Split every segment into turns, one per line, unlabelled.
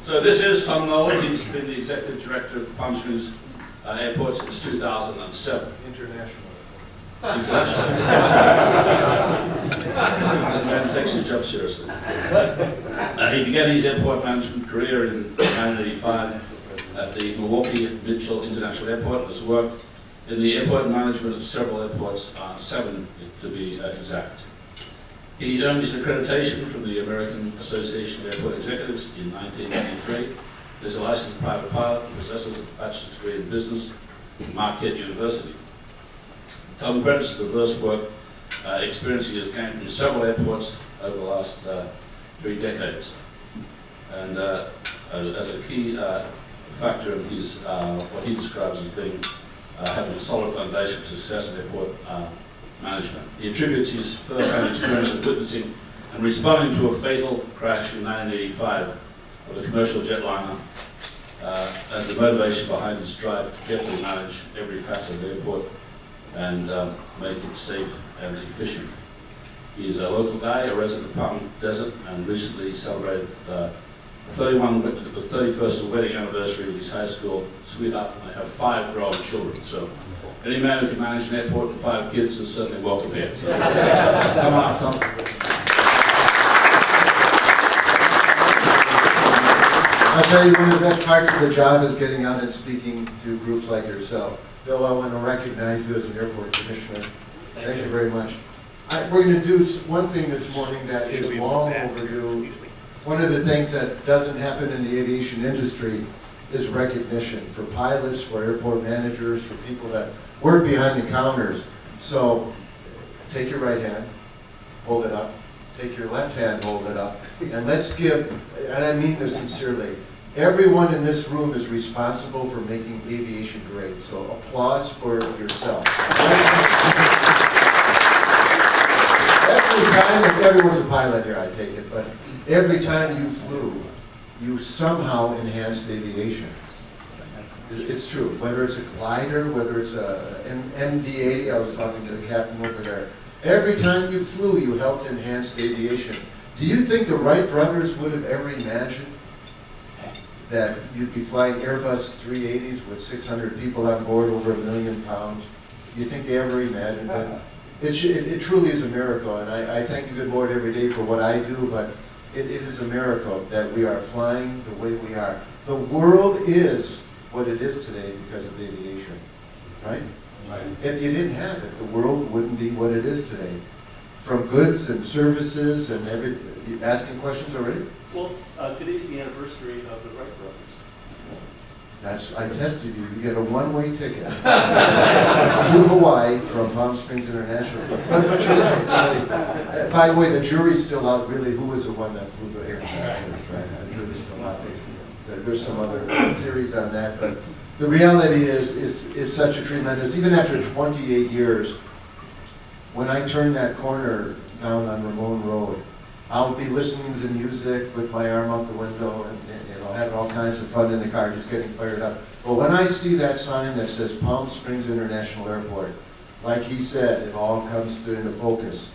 So this is Tom Nolan. He's been the Executive Director of Palm Springs Airport since 2007.
International.
International. This man takes his job seriously. He began his airport management career in 1985 at the Milwaukee Mitchell International Airport and has worked in the airport management of several airports, 7 to be exact. He earned his accreditation from the American Association of Airport Executives in 1993. He's a licensed private pilot and possesses a bachelor's degree in business from Marquette University. Tom credits the diverse work experience he has gained from several airports over the last 3 decades. And as a key factor in his, what he describes as being having a solid foundation for success in airport management. He attributes his first-hand experience of witnessing and responding to a fatal crash in 1985 of a commercial jetliner as the motivation behind his drive to carefully manage every facet of the airport and make it safe and efficient. He is a local guy, a resident of Palm Desert, and recently celebrated the 31st wedding anniversary of his high school sweetheart, and they have 5 grown children. So any man who can manage an airport and 5 kids is certainly welcome here. So, come on, Tom.
I'll tell you, one of the best parts of the job is getting out and speaking to groups like yourself. Bill, I want to recognize you as an airport commissioner. Thank you very much. We're going to do one thing this morning that is long overdue. One of the things that doesn't happen in the aviation industry is recognition for pilots, for airport managers, for people that work behind the counters. So take your right hand, hold it up. Take your left hand, hold it up. And let's give, and I mean this sincerely, everyone in this room is responsible for making aviation great. So applause for yourself. Every time, and everyone's a pilot here, I take it, but every time you flew, you somehow enhanced aviation. It's true. Whether it's a glider, whether it's an MD-80, I was talking to the captain over there. Every time you flew, you helped enhance aviation. Do you think the Wright brothers would have ever imagined that you'd be flying Airbus 380s with 600 people on board, over 1 million pounds? Do you think they ever imagined that? It truly is a miracle, and I thank the good Lord every day for what I do, but it is a miracle that we are flying the way we are. The world is what it is today because of aviation, right? Right. If you didn't have it, the world wouldn't be what it is today. From goods and services and everything. You asking questions already?
Well, today's the anniversary of the Wright brothers.
I tested you. You get a one-way ticket to Hawaii from Palm Springs International. But you're right. By the way, the jury's still out. Really, who was the one that flew the aircraft? Right? The jury's still out. There's some other theories on that, but the reality is it's such a tremendous. Even after 28 years, when I turn that corner down on Ramon Road, I'll be listening to the music with my arm out the window and having all kinds of fun in the car, just getting fired up. But when I see that sign that says Palm Springs International Airport, like he said, it all comes into focus.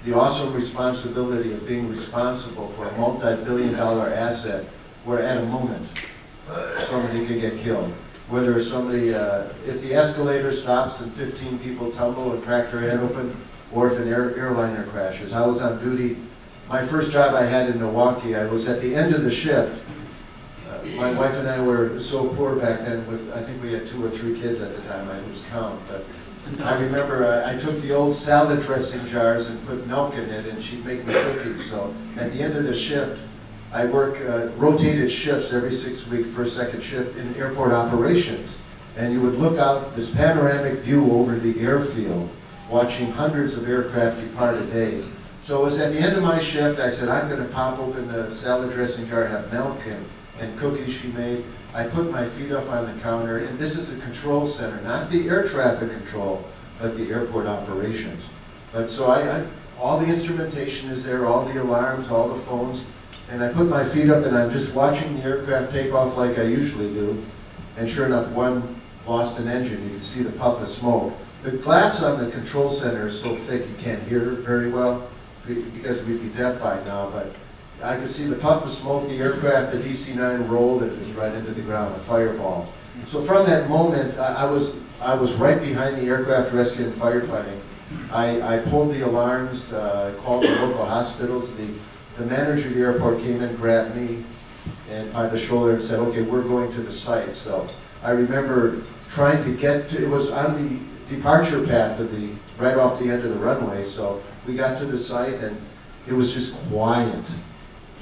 The awesome responsibility of being responsible for a multi-billion-dollar asset where at a moment somebody could get killed. Whether somebody, if the escalator stops and 15 people tumble and crack their head open, or if an airliner crashes. I was on duty. My first job I had in Milwaukee, I was at the end of the shift. My wife and I were so poor back then I think we had 2 or 3 kids at the time, I lose count. But I remember I took the old salad dressing jars and put milk in it and she'd make me cookies. So at the end of the shift, I work rotated shifts every 6 weeks, first, second shift in airport operations. And you would look out this panoramic view over the airfield, watching hundreds of aircraft depart a day. So it was at the end of my shift, I said, I'm going to pop open the salad dressing jar, have milk and cookies she made. I put my feet up on the counter, and this is the control center, not the air traffic control, but the airport operations. But so all the instrumentation is there, all the alarms, all the phones, and I put my feet up and I'm just watching the aircraft take off like I usually do. And sure enough, one lost an engine. You can see the puff of smoke. The glass on the control center is so thick you can't hear very well because we'd be deaf by now, but I could see the puff of smoke, the aircraft, the DC-9 rolled, and it was right into the ground, a fireball. So from that moment, I was right behind the aircraft rescue and firefighting. I pulled the alarms, called the local hospitals. The manager of the airport came in, grabbed me and by the shoulder and said, okay, we're going to the site. So I remember trying to get to, it was on the departure path of right off the end of the runway. So we got to the site and it was just quiet.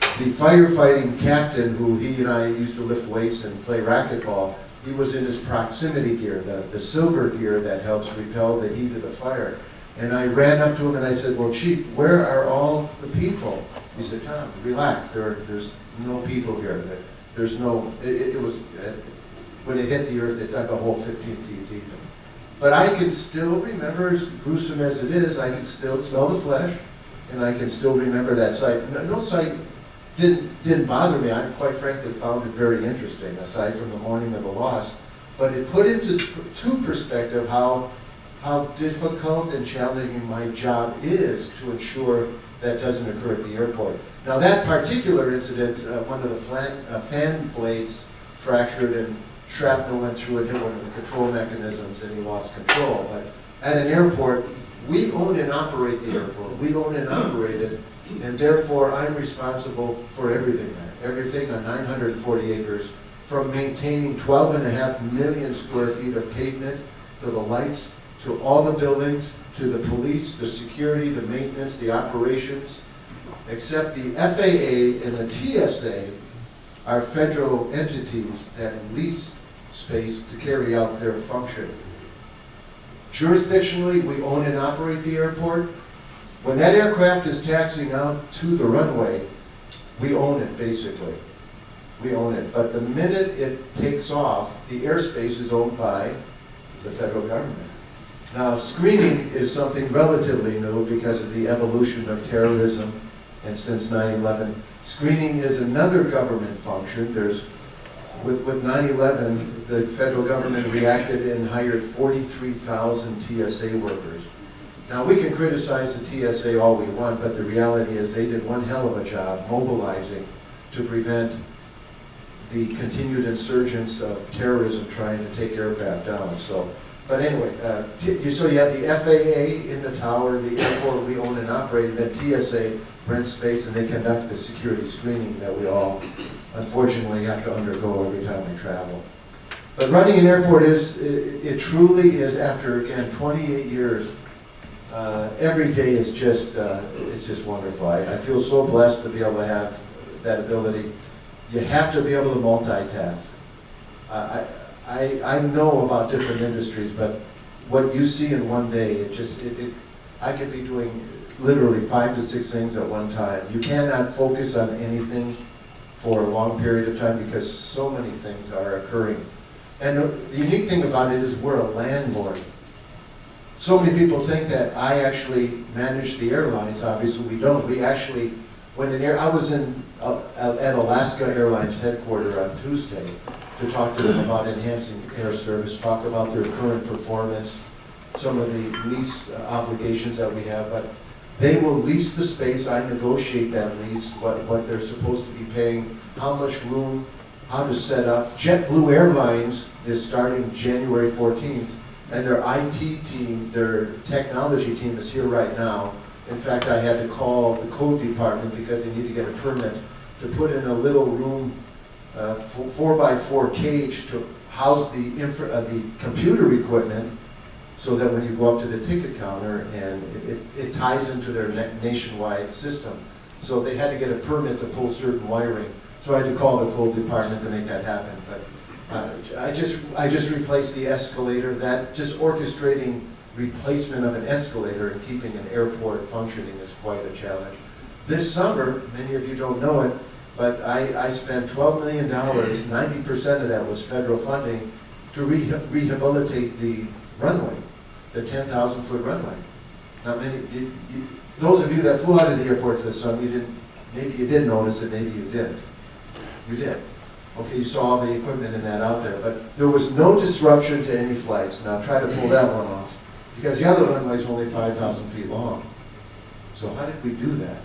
The firefighting captain, who he and I used to lift weights and play racquetball, he was in his proximity gear, the silver gear that helps repel the heat of the fire. And I ran up to him and I said, well, Chief, where are all the people? He said, Tom, relax, there's no people here. There's no, it was, when it hit the earth, it dug a hole 15 feet deep. But I can still remember, as gruesome as it is, I can still smell the flesh, and I can still remember that site. No site didn't bother me. I quite frankly found it very interesting, aside from the mourning of the loss. But it put into perspective how difficult and challenging my job is to ensure that doesn't occur at the airport. Now that particular incident, one of the fan blades fractured and shrapnel went through and hit one of the control mechanisms and he lost control. But at an airport, we own and operate the airport. We own and operate it, and therefore I'm responsible for everything there. Everything on 940 acres, from maintaining 12.5 million square feet of pavement, to the lights, to all the buildings, to the police, the security, the maintenance, the operations, except the FAA and the TSA are federal entities that lease space to carry out their function. Jurisdictionally, we own and operate the airport. When that aircraft is taxiing out to the runway, we own it, basically. We own it. But the minute it takes off, the airspace is owned by the federal government. Now, screening is something relatively new because of the evolution of terrorism, and since 9/11, screening is another government function. With 9/11, the federal government reacted and hired 43,000 TSA workers. Now, we can criticize the TSA all we want, but the reality is they did one hell of a job mobilizing to prevent the continued insurgence of terrorism trying to take aircraft down. But anyway, so you have the FAA in the tower, the airport we own and operate, and then TSA rents space and they conduct the security screening that we all unfortunately have to undergo every time we travel. But running an airport it truly is, after again 28 years, every day is just wonderful. I feel so blessed to be able to have that ability. You have to be able to multitask. I know about different industries, but what you see in one day, I could be doing literally 5 to 6 things at one time. You cannot focus on anything for a long period of time because so many things are occurring. And the unique thing about it is we're a landlord. So many people think that I actually manage the airlines. Obviously we don't. We actually, I was at Alaska Airlines headquarters on Tuesday to talk to them about enhancing air service, talk about their current performance, some of the lease obligations that we have. But they will lease the space. I negotiate that lease, what they're supposed to be paying, how much room, how to set up. JetBlue Airlines is starting January 14th, and their IT team, their technology team is here right now. In fact, I had to call the code department because they need to get a permit to put in a little room, 4x4 cage to house the computer equipment, so that when you go up to the ticket counter and it ties into their nationwide system. So they had to get a permit to pull certain wiring. So I had to call the code department to make that happen. But I just replaced the escalator. That just orchestrating replacement of an escalator and keeping an airport functioning is quite a challenge. This summer, many of you don't know it, but I spent $12 million, 90% of that was federal funding, to rehabilitate the runway, the 10,000-foot runway. Now, those of you that flew out of the airports this summer, maybe you did notice it, maybe you didn't. You did. Okay, you saw all the equipment and that out there, but there was no disruption to any flights. Now try to pull that one off, because the other runway is only 5,000 feet long. So how did we do that?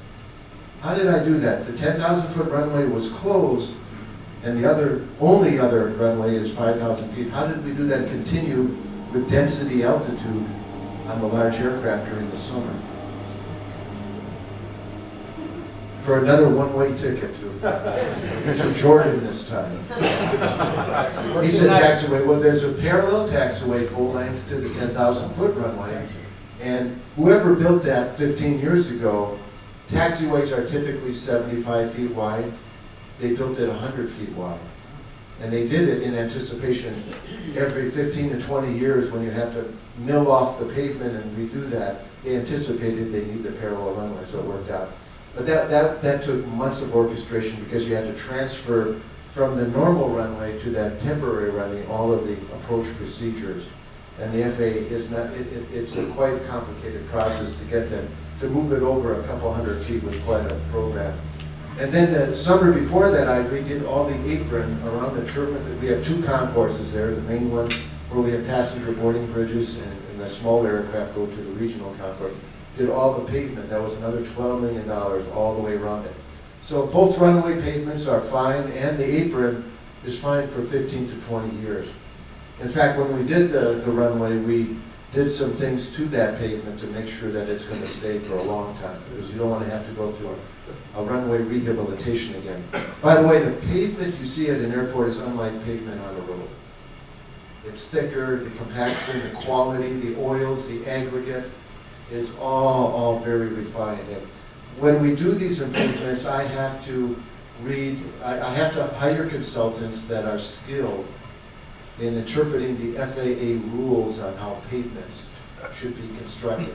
How did I do that? The 10,000-foot runway was closed, and the only other runway is 5,000 feet. How did we do that and continue with density altitude on the large aircraft during the summer? For another one-way ticket to Jordan this time. He said taxiway. Well, there's a parallel taxiway full length to the 10,000-foot runway, and whoever built that 15 years ago, taxiways are typically 75 feet wide. They built it 100 feet wide. And they did it in anticipation every 15 to 20 years when you have to mill off the pavement and redo that. They anticipated they need the parallel runway, so it worked out. But that took months of orchestration because you had to transfer from the normal runway to that temporary runway all of the approach procedures. And the FAA is not, it's a quite complicated process to get them to move it over a couple hundred feet with quite a program. And then the summer before that, I redid all the apron around the turbine. We have two concourses there, the main one where we have passenger boarding bridges and the smaller aircraft go to the regional concourse. Did all the pavement. That was another $12 million all the way around it. So both runway pavements are fine, and the apron is fine for 15 to 20 years. In fact, when we did the runway, we did some things to that pavement to make sure that it's going to stay for a long time, because you don't want to have to go through a runway rehabilitation again. By the way, the pavement you see at an airport is unlike pavement on a road. It's thicker, the compaction, the quality, the oils, the aggregate is all very refined. And when we do these improvements, I have to hire consultants that are skilled in interpreting the FAA rules on how pavements should be constructed.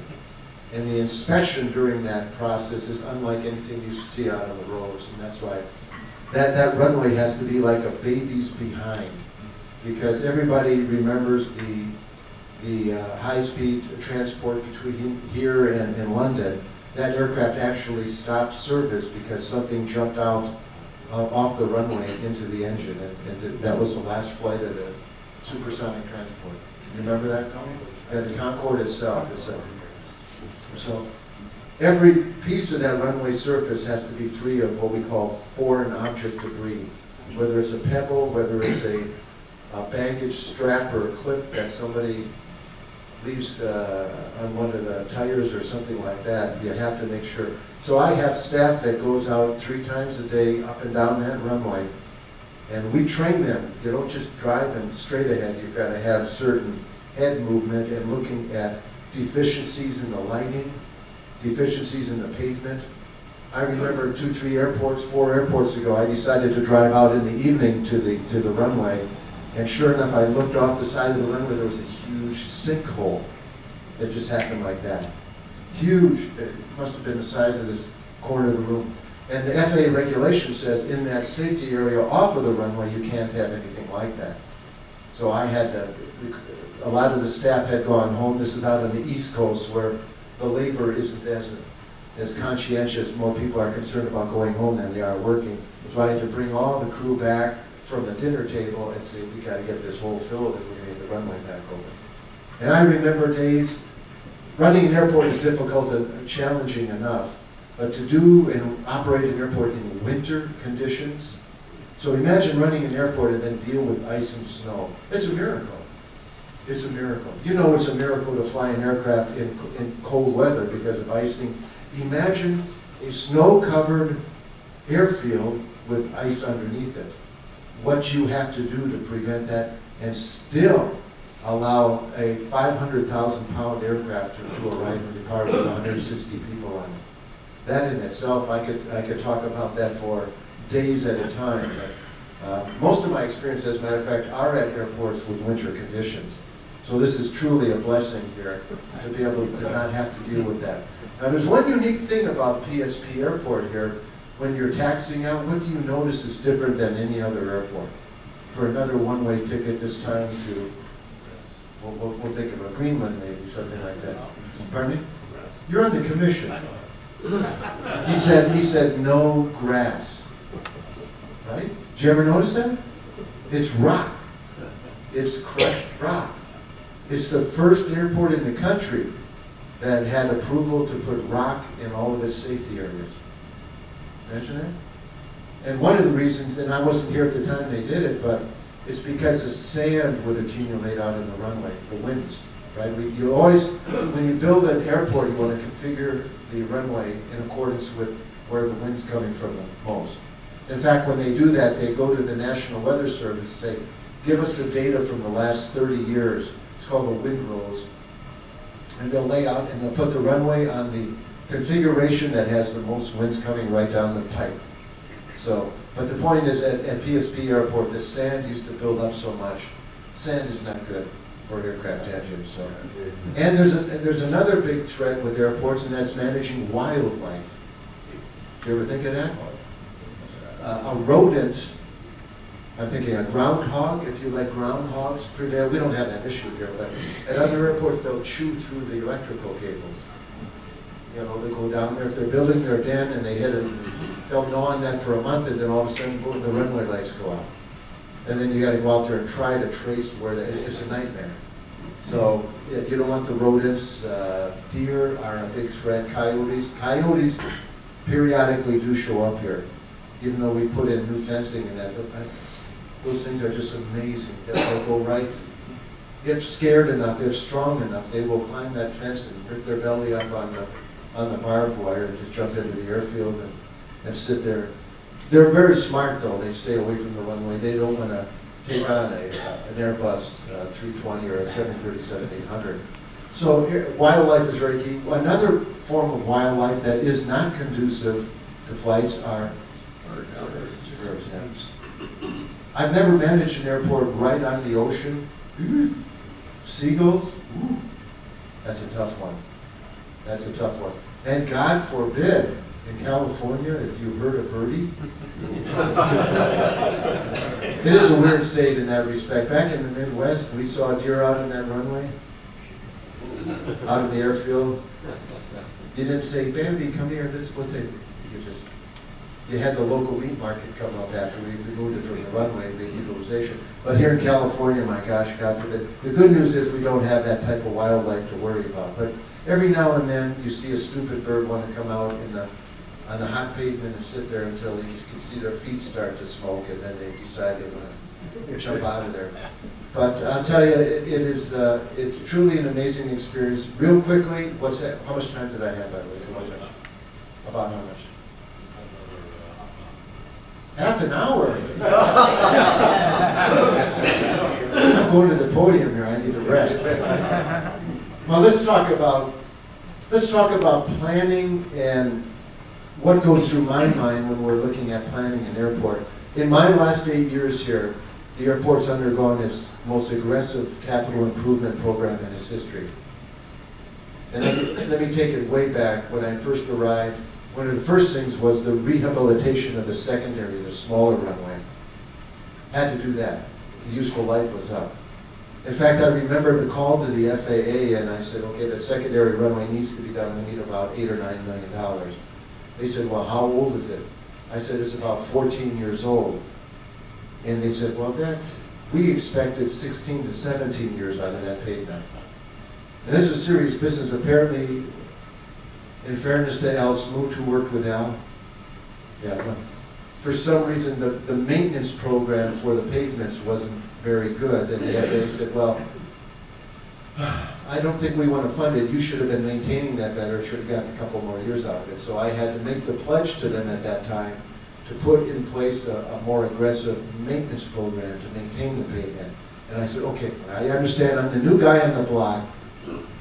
And the inspection during that process is unlike anything you see out on the roads, and that's why that runway has to be like a baby's behind, because everybody remembers the high-speed transport between here and London. That aircraft actually stopped service because something jumped out off the runway into the engine, and that was the last flight of the supersonic transport. Remember that, Tony? Yeah, the Concorde itself. So every piece of that runway surface has to be free of what we call foreign object debris, whether it's a pebble, whether it's a baggage strap or a clip that somebody leaves on one of the tires or something like that. You have to make sure. So I have staff that goes out 3 times a day up and down that runway, and we train them. You don't just drive them straight ahead. You've got to have certain head movement and looking at deficiencies in the lighting, deficiencies in the pavement. I remember 4 airports ago, I decided to drive out in the evening to the runway, and sure enough, I looked off the side of the runway, there was a huge sinkhole that just happened like that. Huge. It must have been the size of this corner of the room. And the FAA regulation says in that safety area off of the runway, you can't have anything like that. So I had to, a lot of the staff had gone home. This is out on the East Coast where the labor isn't as conscientious. More people are concerned about going home than they are working. So I had to bring all the crew back from the dinner table and say, we got to get this hole filled if we're going to get the runway back open. And I remember days, running an airport is difficult and challenging enough, but to do and operate an airport in winter conditions, so imagine running an airport and then deal with ice and snow. It's a miracle. It's a miracle. You know it's a miracle to fly an aircraft in cold weather because of icing. Imagine a snow-covered airfield with ice underneath it. What you have to do to prevent that and still allow a 500,000-pound aircraft to arrive and depart with 160 people on it. That in itself, I could talk about that for days at a time. But, most of my experience, as a matter of fact, are at airports with winter conditions. So this is truly a blessing here to be able to not have to deal with that. Now there's one unique thing about PSP Airport here. When you're taxiing out, what do you notice is different than any other airport? For another one-way ticket this time to, we'll think of a Greenland maybe, something like that. Pardon me? You're on the commission. He said no grass. Right? Did you ever notice that? It's rock. It's crushed rock. It's the first airport in the country that had approval to put rock in all of its safety areas. mention that? And one of the reasons, and I wasn't here at the time they did it, but it's because the sand would accumulate out in the runway, the winds, right? You always, when you build an airport, you want to configure the runway in accordance with where the wind's coming from the most. In fact, when they do that, they go to the National Weather Service and say, give us the data from the last 30 years. It's called the wind rolls. And they'll lay out and they'll put the runway on the configuration that has the most winds coming right down the pipe. So, but the point is, at PSP Airport, the sand used to build up so much. Sand is not good for aircraft engines. So, and there's another big threat with airports, and that's managing wildlife. Do you ever think of that? A rodent. I'm thinking a groundhog. If you let groundhogs prevail, we don't have that issue here, but at other airports, they'll chew through the electrical cables. You know, they go down there, if they're building their den and they hit it, they'll gnaw on that for a month, and then all of a sudden, boom, the runway lights go out. And then you gotta go out there and try to trace where it's a nightmare. So, yeah, you don't want the rodents. Deer are a big threat. Coyotes periodically do show up here, even though we put in new fencing and that. Those things are just amazing. They'll go right, if scared enough, if strong enough, they will climb that fence and put their belly up on the barbed wire and just jump into the airfield and sit there. They're very smart though. They stay away from the runway. They don't want to take on an Airbus 320 or a 737-800. So wildlife is very key. Another form of wildlife that is not conducive to flights are birds. I've never managed an airport right on the ocean. Seagulls, that's a tough one. That's a tough one. And God forbid, in California, if you heard a birdie. It is a weird state in that respect. Back in the Midwest, we saw a deer out on that runway, out of the airfield. You didn't say, Bambi, come here, this is what they, you had the local meat market come up after we removed it from the runway, the utilization. But here in California, my gosh, God forbid. The good news is we don't have that type of wildlife to worry about. But every now and then, you see a stupid bird want to come out on the hot pavement and sit there until you can see their feet start to smoke, and then they decide they want to jump out of there. But I'll tell you, it's truly an amazing experience. Real quickly, how much time did I have, by the way? About how much? Half an hour. I'm going to the podium here. I need a rest. Well, let's talk about planning and what goes through my mind when we're looking at planning an airport. In my last 8 years here, the airport's undergone its most aggressive capital improvement program in its history. And let me take it way back. When I first arrived, one of the first things was the rehabilitation of the secondary, the smaller runway. Had to do that. The useful life was up. In fact, I remember the call to the FAA, and I said, okay, the secondary runway needs to be done. We need about $8 or $9 million. They said, well, how old is it? I said, it's about 14 years old. And they said, well, we expected 16 to 17 years out of that pavement. And this is serious business. Apparently, in fairness to Al Smoot, who worked with Al, for some reason the maintenance program for the pavements wasn't very good, and the FAA said, well, I don't think we want to fund it. You should have been maintaining that better. Should have gotten a couple more years out of it. So I had to make the pledge to them at that time to put in place a more aggressive maintenance program to maintain the pavement. And I said, okay, I understand. I'm the new guy on the block.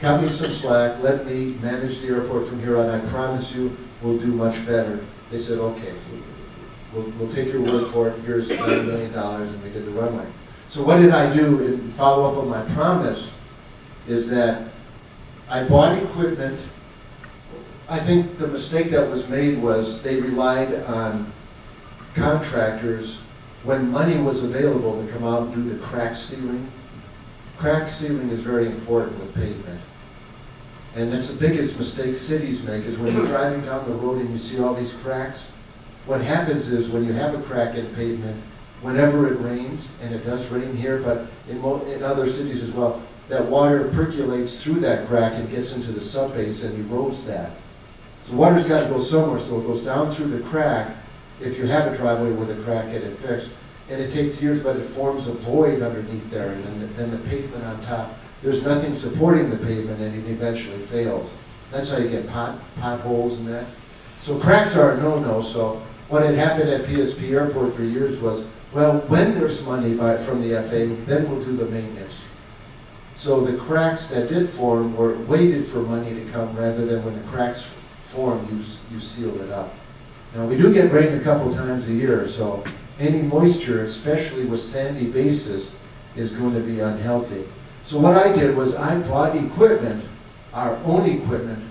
Cut me some slack, let me manage the airport from here on. I promise you we'll do much better. They said, okay, we'll take your word for it. Here's $9 million, and we did the runway. So what did I do in follow up on my promise is that I bought equipment. I think the mistake that was made was they relied on contractors when money was available to come out and do the crack sealing. Crack sealing is very important with pavement. And that's the biggest mistake cities make, is when you're driving down the road and you see all these cracks. What happens is when you have a crack in pavement, whenever it rains, and it does rain here, but in other cities as well, that water percolates through that crack and gets into the subbase and erodes that. So water's got to go somewhere, so it goes down through the crack, if you have a driveway with a crack, get it fixed. And it takes years, but it forms a void underneath there, and then the pavement on top. There's nothing supporting the pavement, and it eventually fails. That's how you get potholes and that. So cracks are a no-no. So what had happened at PSP Airport for years was, well, when there's money from the FAA, then we'll do the maintenance. So the cracks that did form were waited for money to come rather than when the cracks form, you seal it up. Now we do get rain a couple times a year, so any moisture, especially with sandy bases, is going to be unhealthy. So what I did was I bought equipment, our own equipment,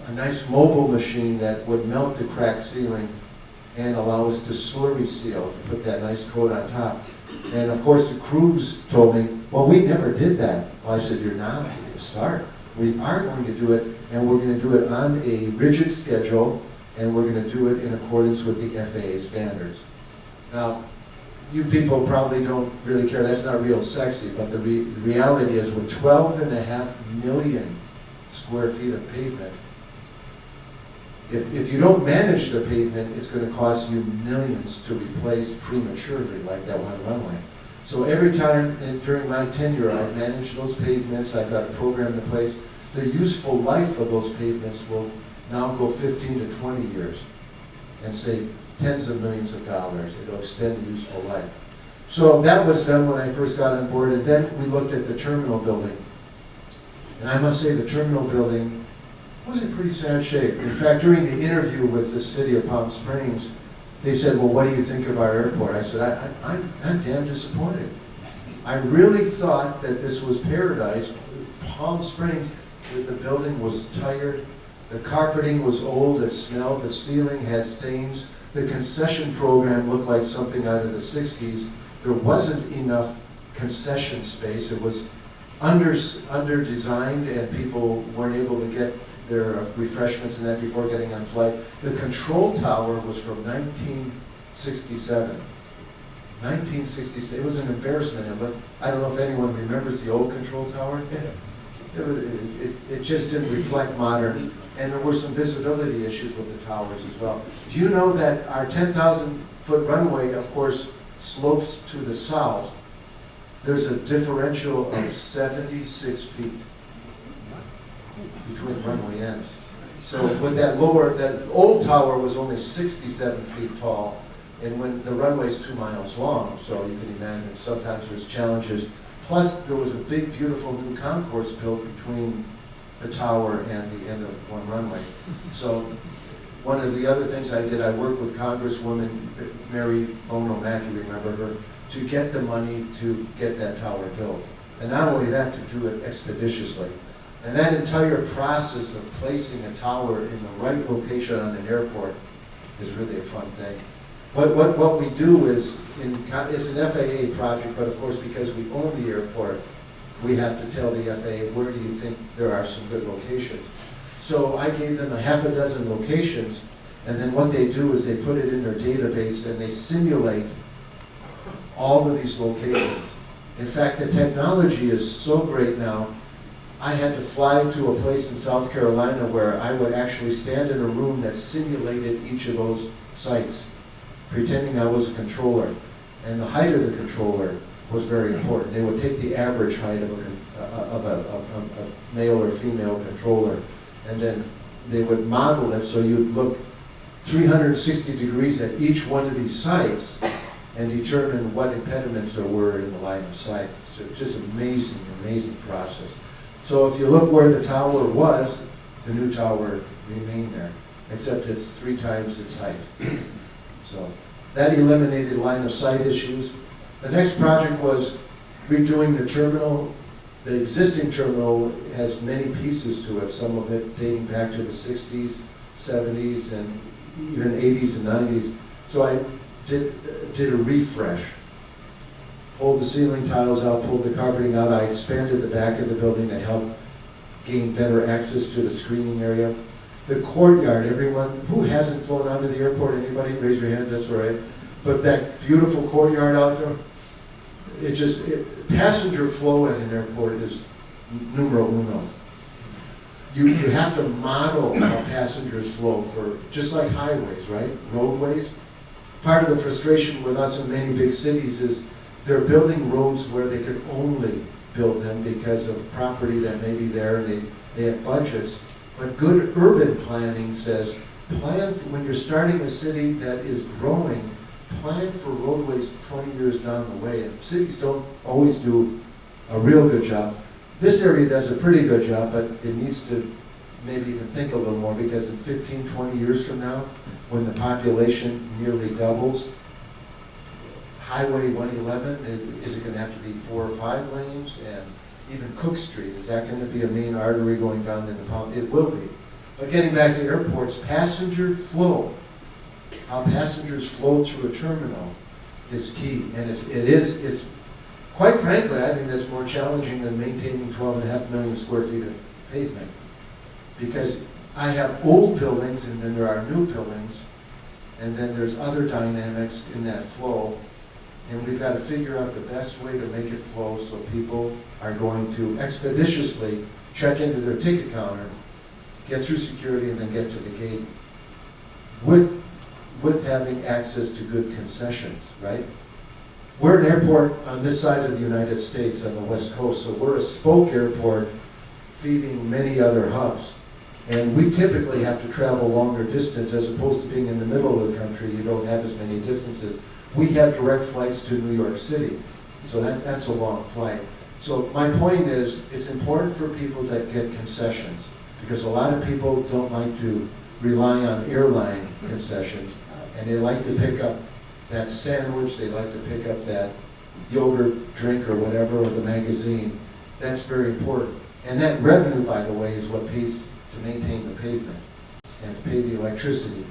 a nice mobile machine that would melt the cracked ceiling and allow us to slurry seal, put that nice coat on top. And of course the crews told me, well, we never did that. Well, I said, you're not, start. We are going to do it, and we're going to do it on a rigid schedule, and we're going to do it in accordance with the FAA standards. Now, you people probably don't really care, that's not real sexy, but the reality is with 12.5 million square feet of pavement, if you don't manage the pavement, it's going to cost you millions to replace prematurely, like that one runway. So every time during my tenure, I've managed those pavements, I've got a program in place. The useful life of those pavements will now go 15 to 20 years and save tens of millions of dollars. It'll extend the useful life. So that was done when I first got on board, and then we looked at the terminal building. And I must say the terminal building was in pretty sad shape. In fact, during the interview with the city of Palm Springs, they said, well, what do you think of our airport? I said, I'm damn disappointed. I really thought that this was paradise. Palm Springs, the building was tired, the carpeting was old, it smelled, the ceiling had stains, the concession program looked like something out of the 60s. There wasn't enough concession space. It was under-designed, and people weren't able to get their refreshments and that before getting on flight. The control tower was from 1967. 1967, it was an embarrassment. I don't know if anyone remembers the old control tower. It just didn't reflect modern, and there were some visibility issues with the towers as well. Do you know that our 10,000-foot runway, of course, slopes to the south? There's a differential of 76 feet between runway ends. So with that old tower was only 67 feet tall, and when the runway's 2 miles long, so you can imagine sometimes there's challenges. Plus, there was a big, beautiful new concourse built between the tower and the end of one runway. So one of the other things I did, I worked with Congresswoman Mary Bono Mack, you remember her, to get the money to get that tower built. And not only that, to do it expeditiously. And that entire process of placing a tower in the right location on an airport is really a fun thing. What we do is, it's an FAA project, but of course because we own the airport, we have to tell the FAA, where do you think there are some good locations? So I gave them a half a dozen locations, and then what they do is they put it in their database and they simulate all of these locations. In fact, the technology is so great now, I had to fly to a place in South Carolina where I would actually stand in a room that simulated each of those sites, pretending I was a controller. And the height of the controller was very important. They would take the average height of a male or female controller, and then they would model it so you'd look 360 degrees at each one of these sites and determine what impediments there were in the line of sight. So just amazing, amazing process. So if you look where the tower was, the new tower remained there, except it's 3 times its height. So that eliminated line of sight issues. The next project was redoing the terminal. The existing terminal has many pieces to it, some of it dating back to the 60s, 70s, and even 80s and 90s. So I did a refresh. Pulled the ceiling tiles out, pulled the carpeting out. I expanded the back of the building to help gain better access to the screening area. The courtyard, everyone who hasn't flown out of the airport, anybody? Raise your hand, that's all right. But that beautiful courtyard out there, passenger flow at an airport is numero uno. you have to model how passengers flow for, just like highways, right? Roadways. Part of the frustration with us in many big cities is they're building roads where they could only build them because of property that may be there, and they have budgets. But good urban planning says, plan for, when you're starting a city that is growing, plan for roadways 20 years down the way. And cities don't always do a real good job. This area does a pretty good job, but it needs to maybe even think a little more, because in 15, 20 years from now, when the population nearly doubles, Highway 111, is it going to have to be 4 or 5 lanes? And even Cook Street, is that going to be a main artery going down into Palm? It will be. But getting back to airports, passenger flow, how passengers flow through a terminal is key. And it's quite frankly, I think that's more challenging than maintaining 12.5 million square feet of pavement. Because I have old buildings, and then there are new buildings, and then there's other dynamics in that flow. And we've got to figure out the best way to make it flow so people are going to expeditiously check into their ticket counter, get through security, and then get to the gate with having access to good concessions, right? We're an airport on this side of the United States on the West Coast, so we're a spoke airport feeding many other hubs. And we typically have to travel longer distance, as opposed to being in the middle of the country. You don't have as many distances. We have direct flights to New York City, so that's a long flight. So my point is, it's important for people to get concessions, because a lot of people don't like to rely on airline concessions, and they like to pick up that sandwich, they like to pick up that yogurt drink or whatever, or the magazine. That's very important. And that revenue, by the way, is what pays to maintain the pavement, and to pay the electricity,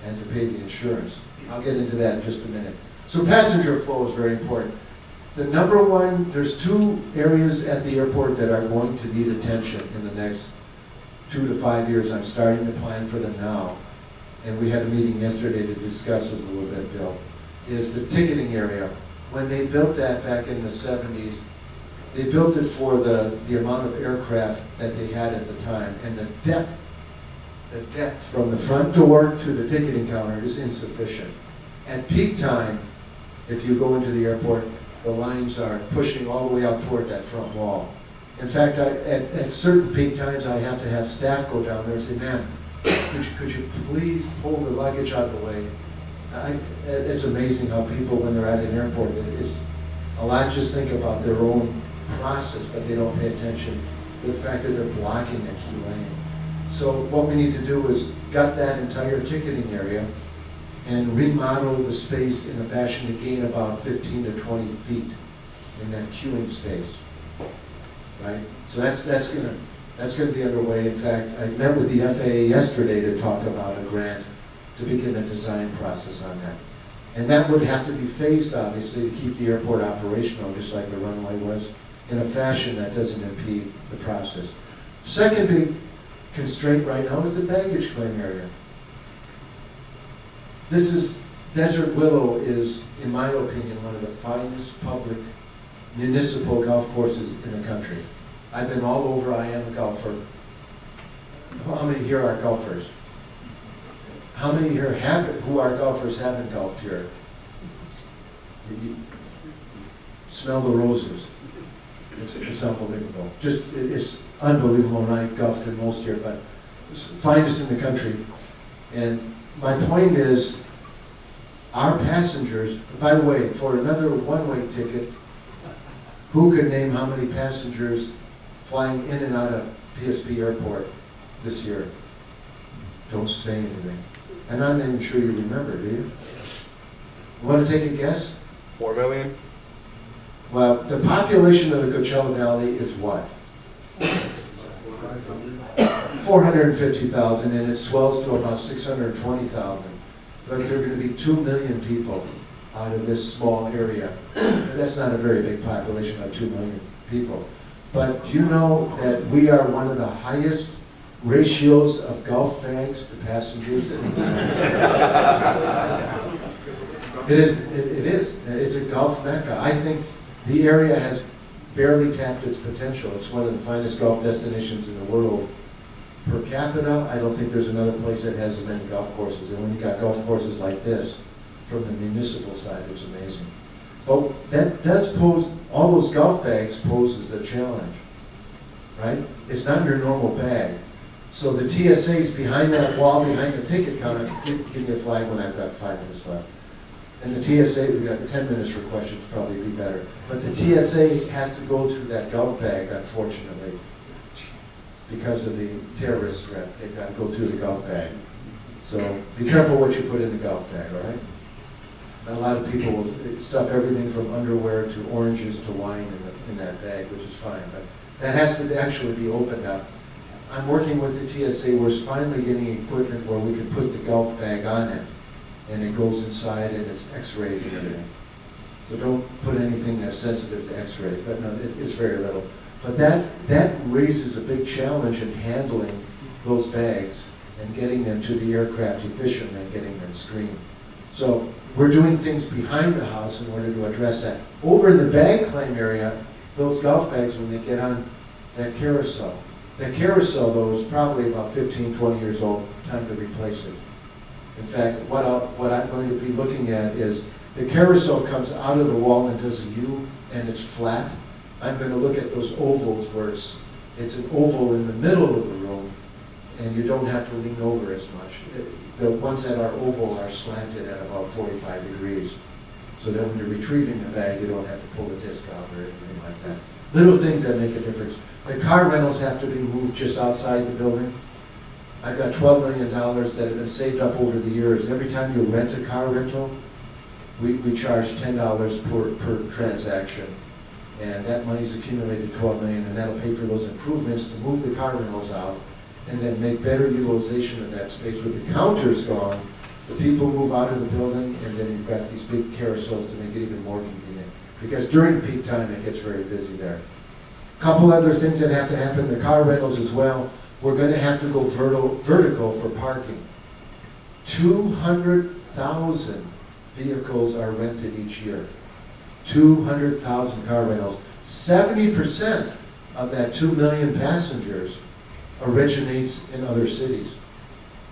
and to pay the insurance. I'll get into that in just a minute. So passenger flow is very important. The number one, there's 2 areas at the airport that are going to need attention in the next 2 to 5 years. I'm starting to plan for them now. And we had a meeting yesterday to discuss this a little bit, Bill, is the ticketing area. When they built that back in the 70s, they built it for the amount of aircraft that they had at the time, and the depth from the front door to the ticketing counter is insufficient. At peak time, if you go into the airport, the lines are pushing all the way out toward that front wall. In fact, at certain peak times, I have to have staff go down there and say, ma'am, could you please pull the luggage out of the way? It's amazing how people, when they're at an airport, a lot just think about their own process, but they don't pay attention to the fact that they're blocking a key lane. So what we need to do is gut that entire ticketing area and remodel the space in a fashion to gain about 15 to 20 feet in that queuing space, right? So that's going to be underway. In fact, I met with the FAA yesterday to talk about a grant to begin the design process on that. And that would have to be phased, obviously, to keep the airport operational, just like the runway was, in a fashion that doesn't impede the process. Second big constraint right now is the baggage claim area. Desert Willow is, in my opinion, one of the finest public municipal golf courses in the country. I've been all over. I am a golfer. How many here are golfers? How many here who are golfers haven't golfed here? You smell the roses. It's unbelievable. It's unbelievable. And I golfed in most here, but it's finest in the country. And my point is, our passengers, by the way, for another one-way ticket, who could name how many passengers flying in and out of PSP Airport this year? Don't say anything. And I'm not even sure you remember, do you? Want to take a guess?
4 million?
Well, the population of the Coachella Valley is what? 450,000, and it swells to about 620,000. But there are going to be 2 million people out of this small area. And that's not a very big population, about 2 million people. But do you know that we are one of the highest ratios of golf bags to passengers? It is. It's a golf mecca. I think the area has barely tapped its potential. It's one of the finest golf destinations in the world. per capita, I don't think there's another place that has as many golf courses. And when you got golf courses like this, from the municipal side, it's amazing. But that does pose, all those golf bags poses a challenge, right? It's not your normal bag. So the TSA's behind that wall, behind the ticket counter. Give me a flag when I've got 5 minutes left. And the TSA, we've got 10 minutes for questions, probably be better. But the TSA has to go through that golf bag, unfortunately, because of the terrorist threat. They've got to go through the golf bag. So be careful what you put in the golf bag, all right? A lot of people will stuff everything from underwear to oranges to wine in that bag, which is fine. But that has to actually be opened up. I'm working with the TSA. We're finally getting equipment where we can put the golf bag on it, and it goes inside and it's x-rayed and everything. So don't put anything that's sensitive to x-ray, but no, it's very little. But that raises a big challenge in handling those bags and getting them to the aircraft efficiently and getting them screened. So we're doing things behind the house in order to address that. Over in the bag claim area, those golf bags, when they get on that carousel though is probably about 15, 20 years old, time to replace it. In fact, what I'm going to be looking at is the carousel comes out of the wall and does a U and it's flat. I'm going to look at those ovals where it's an oval in the middle of the room and you don't have to lean over as much. The ones that are oval are slanted at about 45 degrees. So that when you're retrieving the bag, you don't have to pull the disc out or anything like that. Little things that make a difference. The car rentals have to be moved just outside the building. I've got $12 million that have been saved up over the years. Every time you rent a car rental, we charge $10 per transaction. And that money's accumulated $12 million, and that'll pay for those improvements to move the car rentals out and then make better utilization of that space. With the counters gone, the people move out of the building, and then you've got these big carousels to make it even more convenient. Because during peak time, it gets very busy there. Couple other things that have to happen, the car rentals as well. We're going to have to go vertical for parking. 200,000 vehicles are rented each year. 200,000 car rentals. 70% of that 2 million passengers originates in other cities.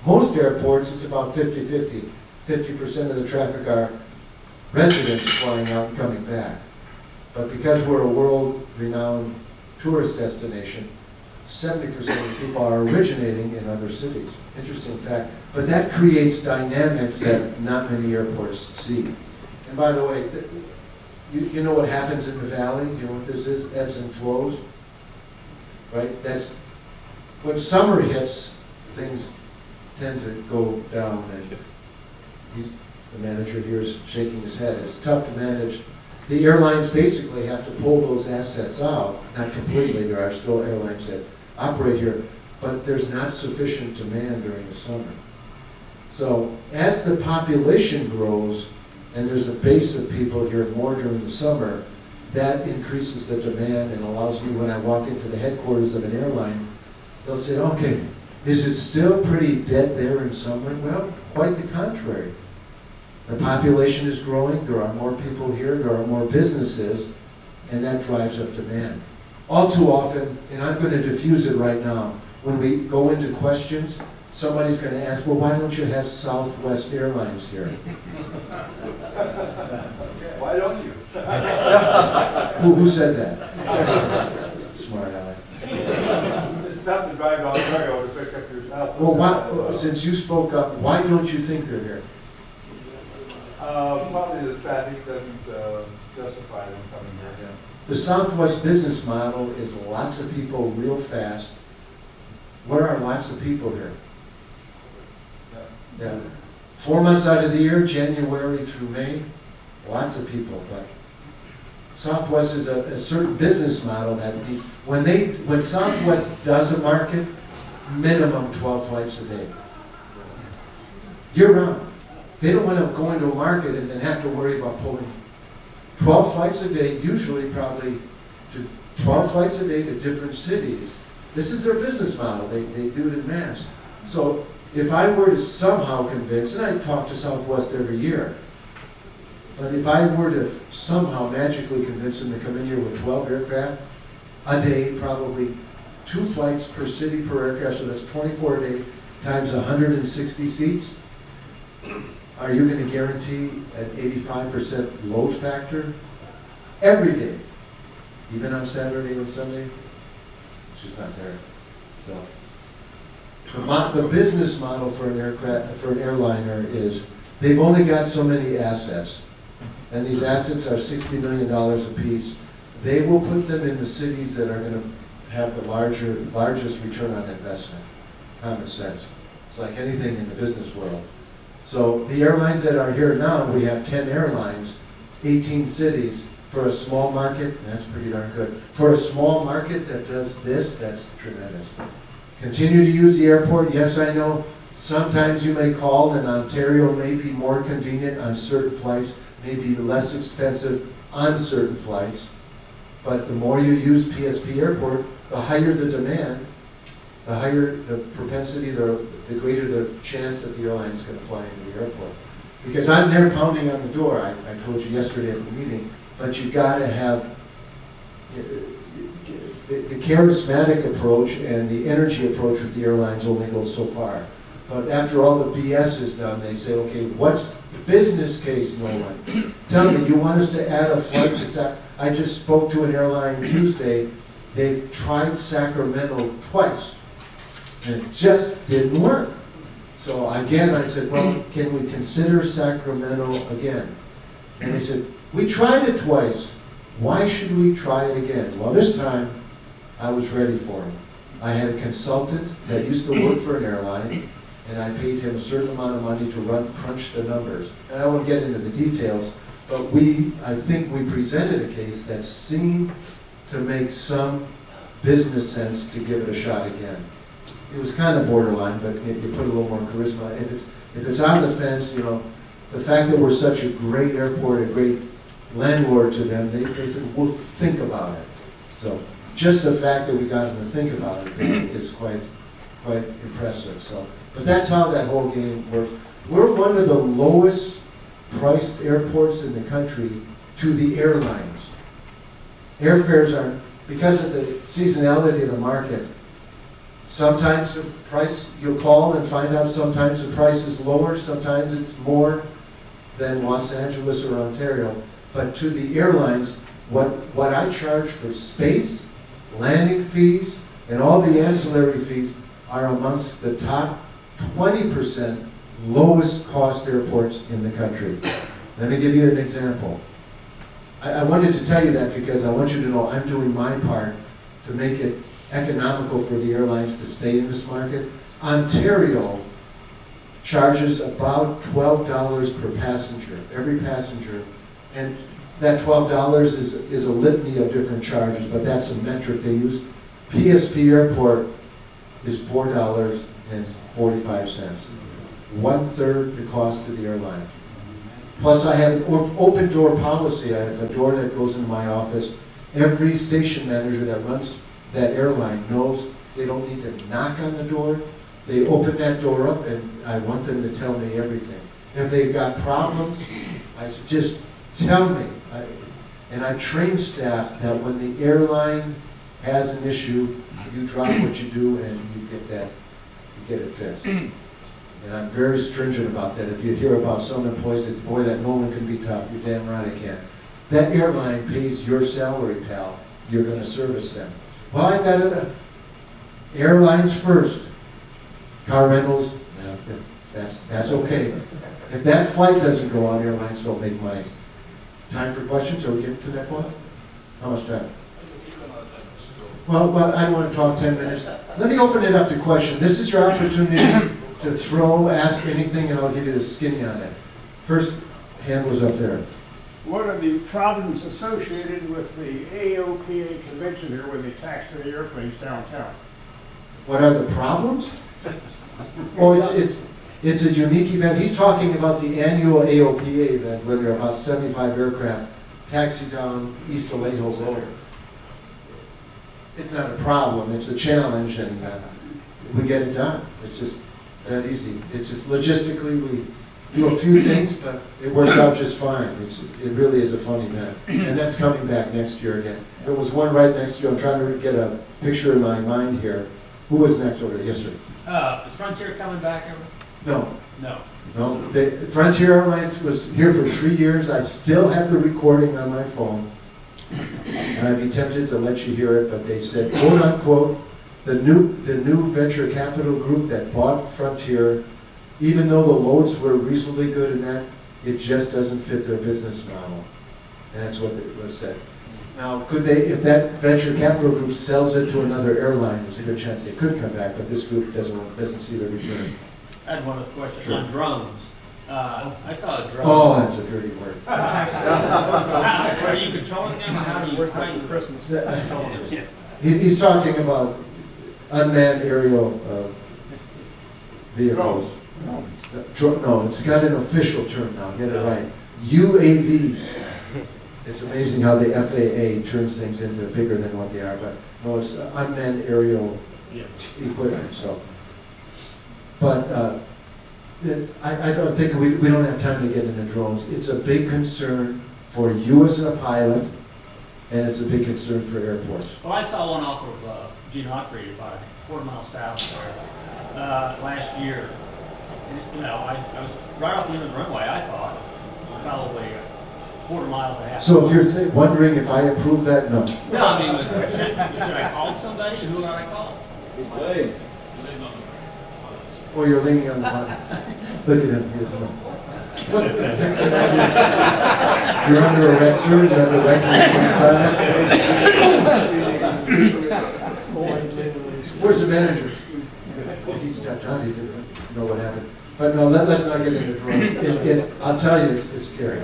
Most airports, it's about 50-50. 50% of the traffic are residents flying out and coming back. But because we're a world-renowned tourist destination, 70% of the people are originating in other cities. Interesting fact. But that creates dynamics that not many airports see. And by the way, you know what happens in the valley? You know what this is? Ebbs and flows. Right? That's when summer hits, things tend to go down. And the manager here is shaking his head. It's tough to manage. The airlines basically have to pull those assets out. Not completely. There are still airlines that operate here, but there's not sufficient demand during the summer. So as the population grows, and there's a base of people here more during the summer, that increases the demand and allows me, when I walk into the headquarters of an airline, they'll say, okay, is it still pretty dead there in summer? Well, quite the contrary. The population is growing, there are more people here, there are more businesses, and that drives up demand. All too often, and I'm going to diffuse it right now, when we go into questions, somebody's going to ask, well, why don't you have Southwest Airlines here?
Why don't you?
Who said that? Smart aleck.
It's tough to drive down Chicago to pick up your Southwest.
Well, since you spoke up, why don't you think they're here?
Probably the traffic doesn't justify them coming here.
Yeah. The Southwest business model is lots of people real fast. Where are lots of people here? Yeah. 4 months out of the year, January through May, lots of people. But Southwest is a certain business model that needs, when Southwest does a market, minimum 12 flights a day. Year round. They don't want to go into a market and then have to worry about pulling 12 flights a day, usually probably to 12 flights a day to different cities. This is their business model. They do it in mass. So if I were to somehow convince, and I talk to Southwest every year, but if I were to somehow magically convince them to come in here with 12 aircraft a day, probably 2 flights per city per aircraft, so that's 24 a day times 160 seats. Are you going to guarantee an 85% load factor every day, even on Saturday and Sunday? It's just not there. So the business model for an airliner is they've only got so many assets, and these assets are $60 million a piece. They will put them in the cities that are going to have the largest return on investment. Common sense. It's like anything in the business world. So the airlines that are here now, we have 10 airlines, 18 cities. For a small market, that's pretty darn good. For a small market that does this, that's tremendous. Continue to use the airport. Yes, I know. Sometimes you may call, and Ontario may be more convenient on certain flights, may be less expensive on certain flights. But the more you use PSP Airport, the higher the demand, the higher the propensity, the greater the chance that the airline is going to fly into the airport. Because I'm there pounding on the door, I told you yesterday at the meeting, but you got to have the charismatic approach and the energy approach with the airlines only goes so far. But after all the BS is done, they say, okay, what's the business case, Nolan? Tell me, you want us to add a flight to Sacramento? I just spoke to an airline Tuesday. They've tried Sacramento twice, and it just didn't work. So again, I said, well, can we consider Sacramento again? And they said, we tried it twice. Why should we try it again? Well, this time, I was ready for him. I had a consultant that used to work for an airline, and I paid him a certain amount of money to crunch the numbers. And I won't get into the details, but I think we presented a case that seemed to make some business sense to give it a shot again. It was kind of borderline, but you put a little more charisma. If it's on the fence, you know, the fact that we're such a great airport, a great landlord to them, they said, we'll think about it. So just the fact that we got them to think about it is quite impressive. So, but that's how that whole game works. We're one of the lowest priced airports in the country to the airlines. Airfares are, because of the seasonality of the market, sometimes the price, you'll call and find out sometimes the price is lower, sometimes it's more than Los Angeles or Ontario. But to the airlines, what I charge for space, landing fees, and all the ancillary fees are amongst the top 20% lowest cost airports in the country. Let me give you an example. I wanted to tell you that because I want you to know I'm doing my part to make it economical for the airlines to stay in this market. Ontario charges about $12 per passenger, every passenger. And that $12 is a litany of different charges, but that's a metric they use. PSP Airport is $4.45. 1/3 the cost of the airline. Plus I have an open door policy. I have a door that goes into my office. Every station manager that runs that airline knows they don't need to knock on the door. They open that door up and I want them to tell me everything. If they've got problems, I said, just tell me. And I train staff that when the airline has an issue, you drop what you do and you get it fixed. And I'm very stringent about that. If you hear about some employees that, boy, that Nolan can be tough, you're damn right I can. That airline pays your salary, pal. You're going to service them. Well, I've got other airlines first. Car rentals, that's okay. If that flight doesn't go on, airlines don't make money. Time for questions? Are we getting to that point? How much time? Well, I don't want to talk 10 minutes. Let me open it up to questions. This is your opportunity to ask anything, and I'll give you the skinny on it. First hand was up there.
What are the problems associated with the AOPA convention here when they tax the airplanes downtown?
What are the problems? Oh, it's a unique event. He's talking about the annual AOPA event where there are about 75 aircraft taxi down East Alejo Road. It's not a problem, it's a challenge, and we get it done. It's just that easy. It's just logistically, do a few things, but it works out just fine. It really is a fun event. And that's coming back next year again. There was one right next year. I'm trying to get a picture in my mind here. Who was next over there? Yes, sir.
Is Frontier coming back ever?
No.
No.
No. Frontier Airlines was here for 3 years. I still have the recording on my phone. And I'd be tempted to let you hear it, but they said, quote unquote, the new venture capital group that bought Frontier, even though the loads were reasonably good in that, it just doesn't fit their business model. And that's what they said. Now, could they, if that venture capital group sells it to another airline, there's a good chance they could come back, but this group doesn't see the return.
I had one other question
Sure.
on drones. I saw a drone.
Oh, that's a dirty word.
Are you controlling them, or how do you find
Christmas.
He's talking about unmanned aerial vehicles. No, it's got an official term now, get it right. UAVs. It's amazing how the FAA turns things into bigger than what they are, but no, it's unmanned aerial equipment, so. But I don't think, we don't have time to get into drones. It's a big concern for you as a pilot, and it's a big concern for airports.
Well, I saw one off of Gene Operated about a quarter mile south there last year. And, you know, I was right off the end of the runway, I thought, probably a quarter mile and a half.
So if you're wondering if I approve that, no.
No, I mean, should I call somebody? Who would I call?
Hey.
Oh, you're leaning on the button. Look at him, he doesn't know. What? You're under arrest, sir. You have the right to remain silent. Where's the manager? He stepped out, he didn't know what happened. But no, let's not get into drones. I'll tell you, it's scary.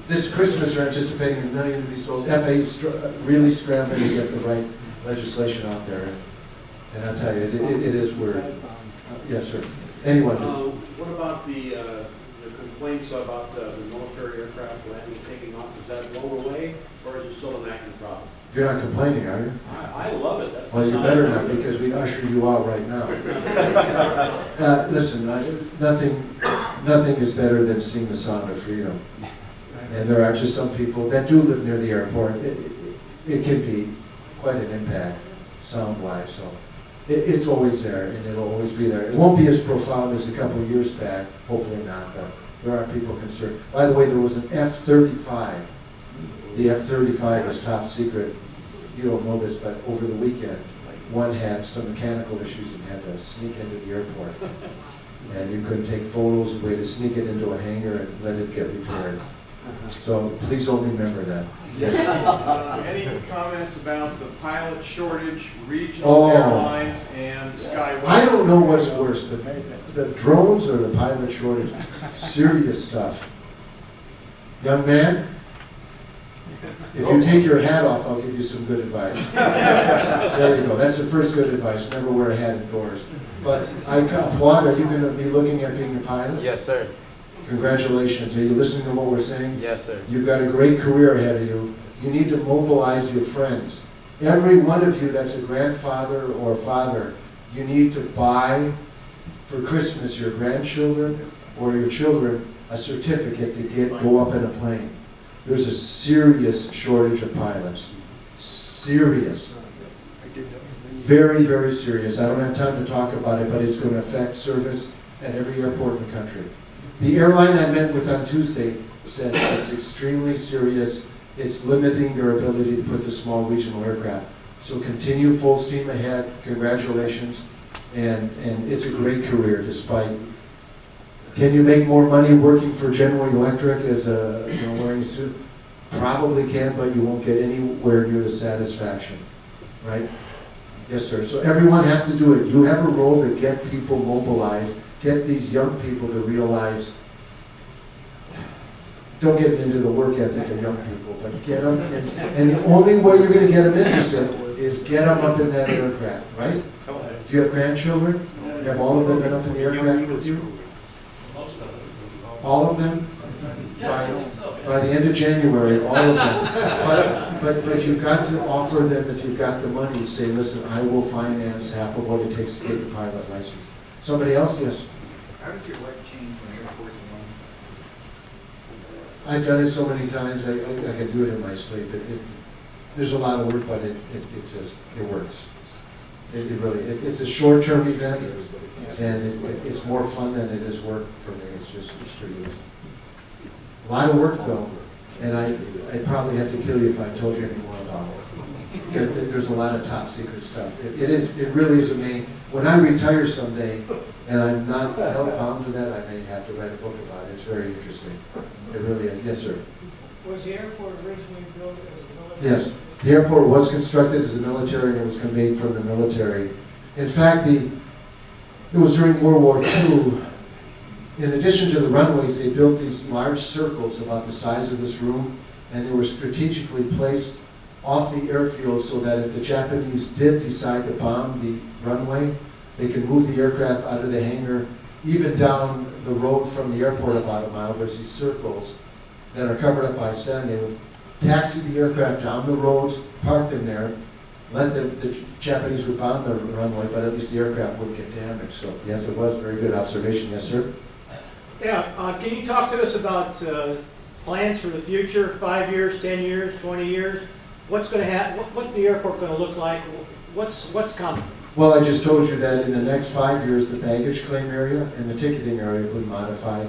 This Christmas, we're anticipating 1 million to be sold. FAA's really scrambling to get the right legislation out there. And I'll tell you, it is weird. Yes, sir. Anyone?
What about the complaints about the military aircraft landing, taking off? Does that go away, or is it still an active problem?
You're not complaining, are you?
I love it. That's
Well, you better not, because we'd usher you out right now. Listen, nothing is better than seeing the sound of freedom. And there are just some people that do live near the airport. It can be quite an impact, sound-wise, so. It's always there, and it'll always be there. It won't be as profound as a couple of years back, hopefully not, but there are people concerned. By the way, there was an F-35. The F-35 is top secret. You don't know this, but over the weekend, one had some mechanical issues and had to sneak into the airport. And you couldn't take photos, a way to sneak it into a hangar and let it get repaired. So please don't remember that.
Any comments about the pilot shortage, regional airlines, and Skyway?
I don't know what's worse, the drones or the pilot shortage. Serious stuff. Young man, if you take your hat off, I'll give you some good advice. There you go. That's the first good advice. Never wear a hat indoors. But I applaud. Are you going to be looking at being a pilot?
Yes, sir.
Congratulations. Are you listening to what we're saying?
Yes, sir.
You've got a great career ahead of you. You need to mobilize your friends. Every one of you that's a grandfather or father, you need to buy for Christmas your grandchildren or your children a certificate to go up in a plane. There's a serious shortage of pilots. Serious. Very, very serious. I don't have time to talk about it, but it's going to affect service at every airport in the country. The airline I met with on Tuesday said it's extremely serious. It's limiting their ability to put the small regional aircraft. So continue full steam ahead. Congratulations. And it's a great career despite. Can you make more money working for General Electric as wearing a suit? Probably can, but you won't get anywhere near the satisfaction, right? Yes, sir. So everyone has to do it. You have a role to get people mobilized, get these young people to realize, don't get into the work ethic of young people, but get them, and the only way you're going to get them interested is get them up in that aircraft, right? Do you have grandchildren? Have all of them been up in the aircraft with you? All of them? By the end of January, all of them. But you've got to offer them, if you've got the money, say, listen, I will finance half of what it takes to get your pilot license. Somebody else? Yes?
How does your life change when airports
I've done it so many times, I can do it in my sleep. There's a lot of work, but it works. It's a short-term event, and it's more fun than it is work for me. It's pretty easy. A lot of work though, and I'd probably have to kill you if I told you any more about it. There's a lot of top secret stuff. It really is amazing. When I retire someday, and I'm not held bound to that, I may have to write a book about it. It's very interesting. It really is. Yes, sir.
Was the airport originally built as a military?
Yes. The airport was constructed as a military, and it was conveyed from the military. In fact, it was during World War II. In addition to the runways, they built these large circles about the size of this room, and they were strategically placed off the airfield so that if the Japanese did decide to bomb the runway, they could move the aircraft out of the hangar, even down the road from the airport about a mile. There's these circles that are covered up by sand. They would taxi the aircraft down the roads, park them there, let the Japanese would bomb the runway, but at least the aircraft wouldn't get damaged. So yes, it was. Very good observation. Yes, sir.
Yeah, can you talk to us about plans for the future, 5 years, 10 years, 20 years? What's going to happen? What's the airport going to look like? What's coming?
Well, I just told you that in the next 5 years, the baggage claim area and the ticketing area will be modified.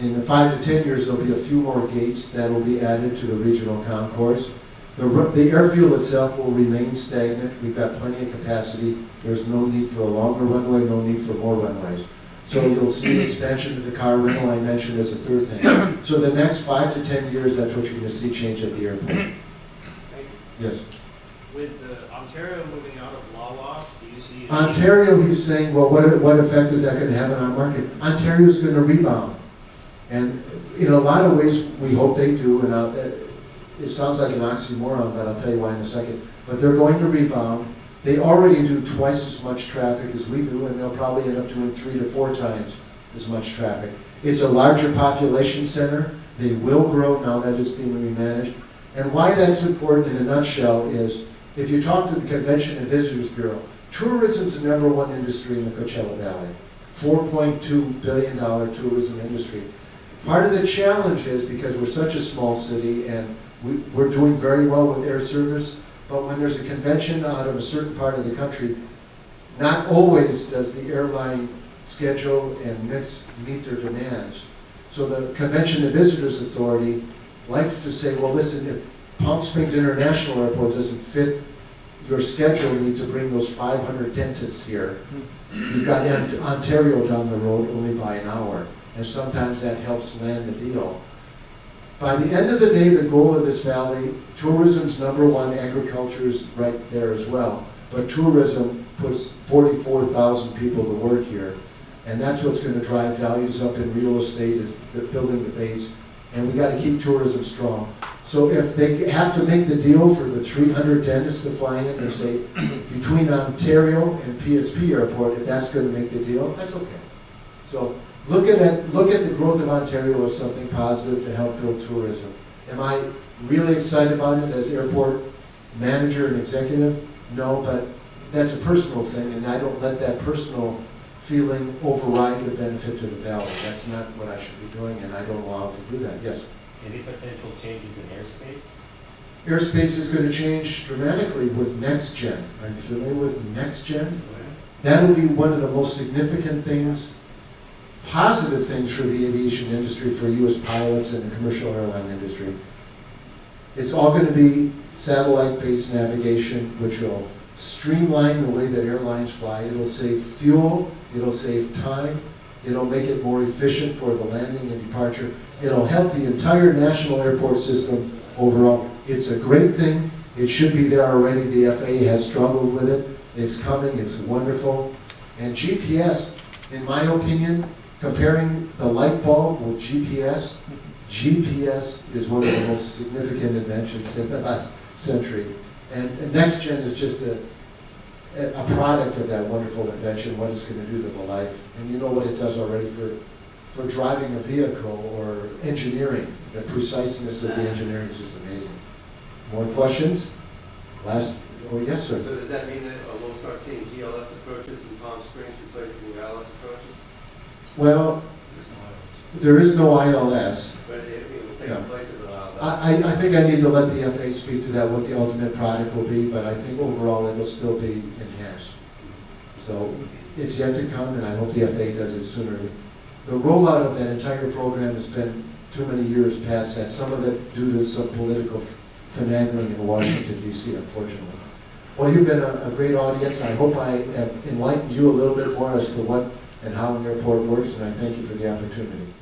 In the 5 to 10 years, there'll be a few more gates that will be added to the regional concourse. The airfield itself will remain stagnant. We've got plenty of capacity. There's no need for a longer runway, no need for more runways. So you'll see expansion of the car rental I mentioned as a third thing. So the next 5 to 10 years, that's what you're going to see change at the airport.
Thank you.
Yes.
With Ontario moving out of Lawas, do you see?
Ontario, he's saying, well, what effect is that going to have on our market? Ontario's going to rebound. And in a lot of ways, we hope they do. And it sounds like an oxymoron, but I'll tell you why in a second. But they're going to rebound. They already do twice as much traffic as we do, and they'll probably end up doing 3 to 4 times as much traffic. It's a larger population center. They will grow now that it's being remanaged. And why that's important in a nutshell is, if you talk to the Convention and Visitors Bureau, tourism's the #1 industry in the Coachella Valley. $4.2 billion tourism industry. Part of the challenge is because we're such a small city and we're doing very well with air service, but when there's a convention out of a certain part of the country, not always does the airline schedule and mix meet their demands. So the Convention and Visitors Authority likes to say, well, listen, if Palm Springs International Airport doesn't fit your schedule need to bring those 500 dentists here, you've got Ontario down the road only by an hour. And sometimes that helps land the deal. By the end of the day, the goal of this valley, tourism's #1, agriculture is right there as well. But tourism puts 44,000 people to work here. And that's what's going to drive values up in real estate, is building the base. And we got to keep tourism strong. So if they have to make the deal for the 300 dentists to fly in, and say between Ontario and PSP Airport, if that's going to make the deal, that's okay. So look at the growth of Ontario as something positive to help build tourism. Am I really excited about it as airport manager and executive? No, but that's a personal thing, and I don't let that personal feeling override the benefit to the valley. That's not what I should be doing, and I don't allow it to do that. Yes?
Any potential changes in airspace?
Airspace is going to change dramatically with NextGen. Are you familiar with NextGen? That will be one of the most significant things, positive things for the aviation industry, for you as pilots and the commercial airline industry. It's all going to be satellite-based navigation, which will streamline the way that airlines fly. It'll save fuel, it'll save time, it'll make it more efficient for the landing and departure. It'll help the entire national airport system overall. It's a great thing. It should be there already. The FAA has struggled with it. It's coming, it's wonderful. And GPS, in my opinion, comparing the light bulb with GPS, GPS is one of the most significant inventions in the last century. And NextGen is just a product of that wonderful invention, what it's going to do to the life. And you know what it does already for driving a vehicle or engineering. The preciseness of the engineering is just amazing. More questions? Oh, yes, sir.
So does that mean that we'll start seeing GLS approaches in Palm Springs replacing the ILS approaches?
Well, there is no ILS.
But if you think
Yeah.
replace it without that.
I think I need to let the FAA speak to that, what the ultimate product will be, but I think overall it will still be enhanced. So it's yet to come, and I hope the FAA does it sooner. The rollout of that entire program has been too many years past that, some of it due to some political finagling in Washington, D.C., unfortunately. Well, you've been a great audience. I hope I have enlightened you a little bit more as to what and how an airport works, and I thank you for the opportunity.